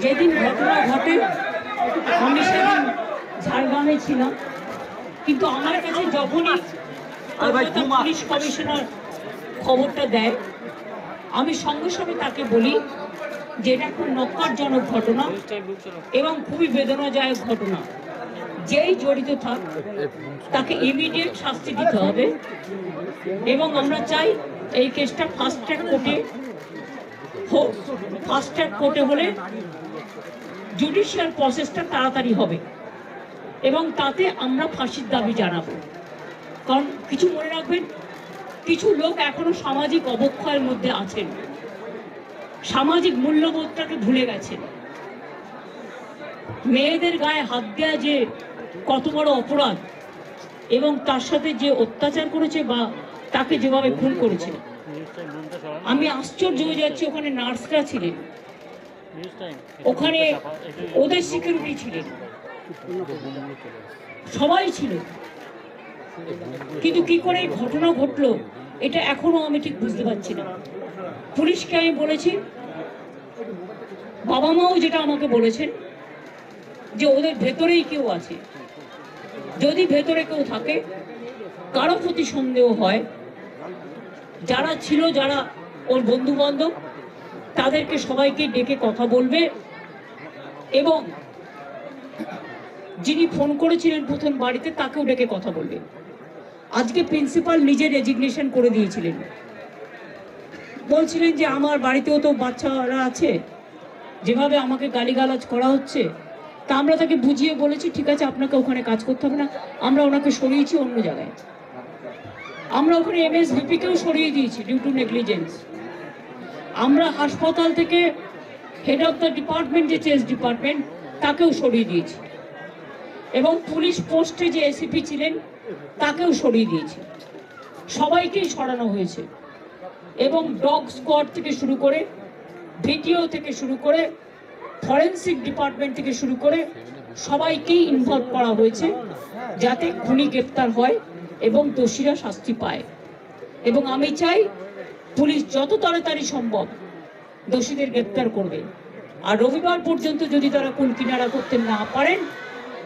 যেদিন ঘটনা ঘটে আমি সেদিন ঝাড়গ্রামে ছিলাম, কিন্তু আমার কাছে যখনই পুলিশ কমিশনার খবরটা দেয় আমি সঙ্গে সঙ্গে তাকে বলি যে এটা খুব নক্কারজনক ঘটনা এবং খুবই বেদনাদায়ক ঘটনা। যেই জড়িত থাক তাকে ইমিডিয়েট শাস্তি দিতে হবে এবং আমরা চাই এই কেসটা ফাস্ট ট্র্যাক কোর্টে হোক। ফাস্ট ট্র্যাক কোর্টে হলে জুডিশিয়াল প্রসেসটা তাড়াতাড়ি হবে এবং তাতে আমরা ফাঁসির দাবি জানাবো। কারণ কিছু মনে রাখবেন, কিছু লোক এখনো সামাজিক অবক্ষয়ের মধ্যে আছেন, সামাজিক মূল্যবোধটাকে ভুলে গেছেন। মেয়েদের গায়ে হাত দেওয়া যে কত বড় অপরাধ এবং তার সাথে যে অত্যাচার করেছে বা তাকে যেভাবে খুন করেছে, আমি আশ্চর্য হয়ে যাচ্ছি। ওখানে নার্সরা ছিলেন, ওখানে ওদের সিকিউরিটি ছিলেন, সবাই ছিল, কিন্তু কি করে এই ঘটনা ঘটলো এটা এখনো আমি ঠিক বুঝতে পারছি না। পুলিশকে আমি বলেছি, বাবা মাও যেটা আমাকে বলেছেন যে ওদের ভেতরেই কেউ আছে, যদি ভেতরে কেউ থাকে কারো প্রতি সন্দেহ হয়, যারা ছিল, যারা ওর বন্ধু বান্ধব, তাদেরকে সবাইকে ডেকে কথা বলবে এবং যিনি ফোন করেছিলেন প্রথম বাড়িতে তাকেও ডেকে কথা বলবে। আজকে প্রিন্সিপাল নিজে রেজিগনেশন করে দিয়েছিলেন, বলছিলেন যে আমার বাড়িতেও তো বাচ্চারা আছে, যেভাবে আমাকে গালিগালাজ করা হচ্ছে, তা আমরা তাকে বুঝিয়ে বলেছি ঠিক আছে আপনাকে ওখানে কাজ করতে হবে না, আমরা ওনাকে সরিয়েছি অন্য জায়গায়। আমরা ওখানে MSVP-কেও সরিয়ে দিয়েছি ডিউ টু নেগলিজেন্স। আমরা হাসপাতাল থেকে হেড অফ দ্য ডিপার্টমেন্ট, যে চেস ডিপার্টমেন্ট, তাকেও সরিয়ে দিয়েছি এবং পুলিশ পোস্টে যে ACP ছিলেন তাকেও সরিয়ে দিয়েছি। সবাইকেই সরানো হয়েছে এবং ডগ স্কোয়াড থেকে শুরু করে, ভিডিও থেকে শুরু করে, ফরেন্সিক ডিপার্টমেন্ট থেকে শুরু করে সবাইকেই ইনভলভ করা হয়েছে যাতে খুনি গ্রেপ্তার হয় এবং দোষীরা শাস্তি পায়। এবং আমি চাই পুলিশ যত তাড়াতাড়ি সম্ভব দোষীদের গ্রেপ্তার করবে। আর রবিবার পর্যন্ত যদি তারা কুল কিনারা করতে না পারেন,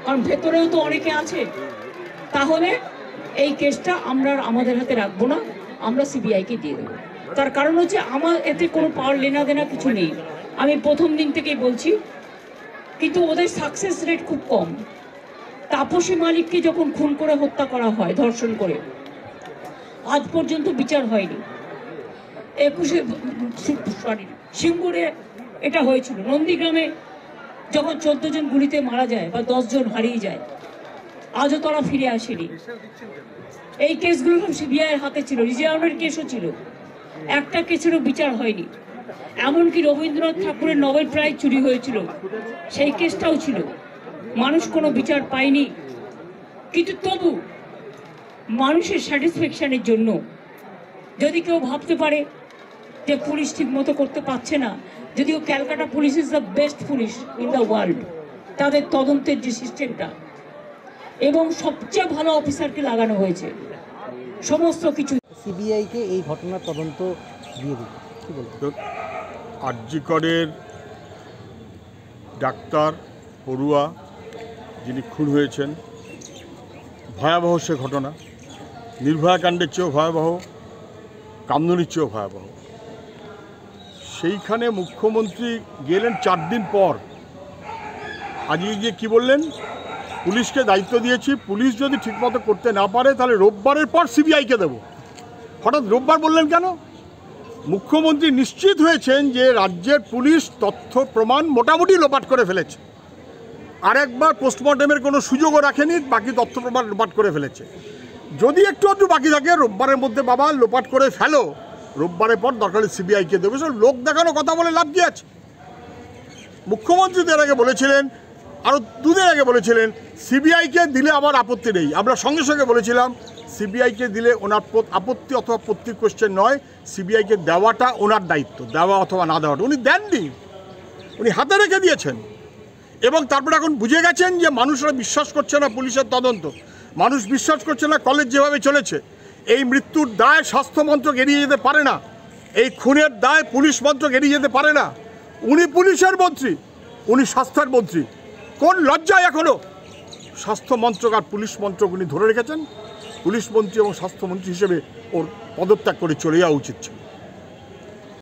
কারণ ভেতরেও তো অনেকে আছে, তাহলে এই কেসটা আমরা আমাদের হাতে রাখবো না, আমরা CBI-কে দিয়ে দেবো। তার কারণ হচ্ছে আমার এতে কোনো পাওয়ার লেনা দেনা কিছু নেই, আমি প্রথম দিন থেকেই বলছি। কিন্তু ওদের সাকসেস রেট খুব কম। তাপসী মালিককে যখন খুন করে হত্যা করা হয়, ধর্ষণ করে, আজ পর্যন্ত বিচার হয়নি। 21 সিঙ্গুরে এটা হয়েছিল। নন্দীগ্রামে যখন 14 জন গুলিতে মারা যায় বা 10 জন হারিয়ে যায়, আজও তারা ফিরে আসেনি। এই কেসগুলো সব CBI-এর হাতে ছিল, রিজার্ভের কেসও ছিল, একটা কেসেরও বিচার হয়নি। এমনকি রবীন্দ্রনাথ ঠাকুরের নোবেল প্রাইজ চুরি হয়েছিল, সেই কেসটাও ছিল, মানুষ কোনো বিচার পায়নি। কিন্তু তবু মানুষের স্যাটিসফ্যাকশনের জন্য যদি কেউ ভাবতে পারে যে পুলিশ ঠিক মতো করতে পারছে না, যদিও Calcutta police is the best police in the world, তাদের তদন্তের যে সিস্টেমটা এবং সবচেয়ে ভালো অফিসারকে লাগানো হয়েছে, সমস্ত কিছু। CBI-কে এই ঘটনার তদন্ত দিয়ে দিল, কি বলবো? আরজি করের ডাক্তার পড়ুয়া যিনি খুন হয়েছেন, ভয়াবহ সে ঘটনা, নির্ভয়া কাণ্ডের চেয়েও ভয়াবহ, কামদুনির চেয়েও ভয়াবহ। সেইখানে মুখ্যমন্ত্রী গেলেন 4 দিন পর, আজকে গিয়ে কী বললেন, পুলিশকে দায়িত্ব দিয়েছি, পুলিশ যদি ঠিকমতো করতে না পারে তাহলে রোববারের পর CBI-কে দেব। হঠাৎ রোববার বললেন কেন? মুখ্যমন্ত্রী নিশ্চিত হয়েছেন যে রাজ্যের পুলিশ তথ্য প্রমাণ মোটামুটি লোপাট করে ফেলেছে, আরেকবার পোস্টমর্টমের কোনো সুযোগও রাখেনি, বাকি তথ্য প্রমাণ লোপাট করে ফেলেছে। যদি একটু একটু বাকি থাকে রোববারের মধ্যে বাবা লোপাট করে ফেলো, রোববারের পর দরকার CBI-কে দেবে। সব লোক দেখানো কথা বলে লাভ কী আছে? মুখ্যমন্ত্রী এর আগে বলেছিলেন, আরও 2 দিন আগে বলেছিলেন CBI-কে দিলে আমার আপত্তি নেই। আমরা সঙ্গে সঙ্গে বলেছিলাম CBI-কে দিলে ওনার আপত্তি অথবা আপত্তির কোশ্চেন নয়, CBI-কে দেওয়াটা ওনার দায়িত্ব, দেওয়া অথবা না দেওয়াটা। উনি দেননি, উনি হাতে রেখে দিয়েছেন। এবং তারপরে এখন বুঝে গেছেন যে মানুষরা বিশ্বাস করছে না পুলিশের তদন্ত, মানুষ বিশ্বাস করছে না কলেজ যেভাবে চলেছে। এই মৃত্যুর দায় স্বাস্থ্য মন্ত্রক এড়িয়ে যেতে পারে না, এই খুনের দায় পুলিশ মন্ত্রক এড়িয়ে যেতে পারে না। উনি পুলিশের মন্ত্রী, উনি স্বাস্থ্যের মন্ত্রী। কোন লজ্জায় এখনও স্বাস্থ্য মন্ত্রক আর পুলিশ মন্ত্রক উনি ধরে রেখেছেন? পুলিশ মন্ত্রী এবং স্বাস্থ্যমন্ত্রী হিসেবে ওর পদত্যাগ করে চলে যাওয়া উচিত ছিল।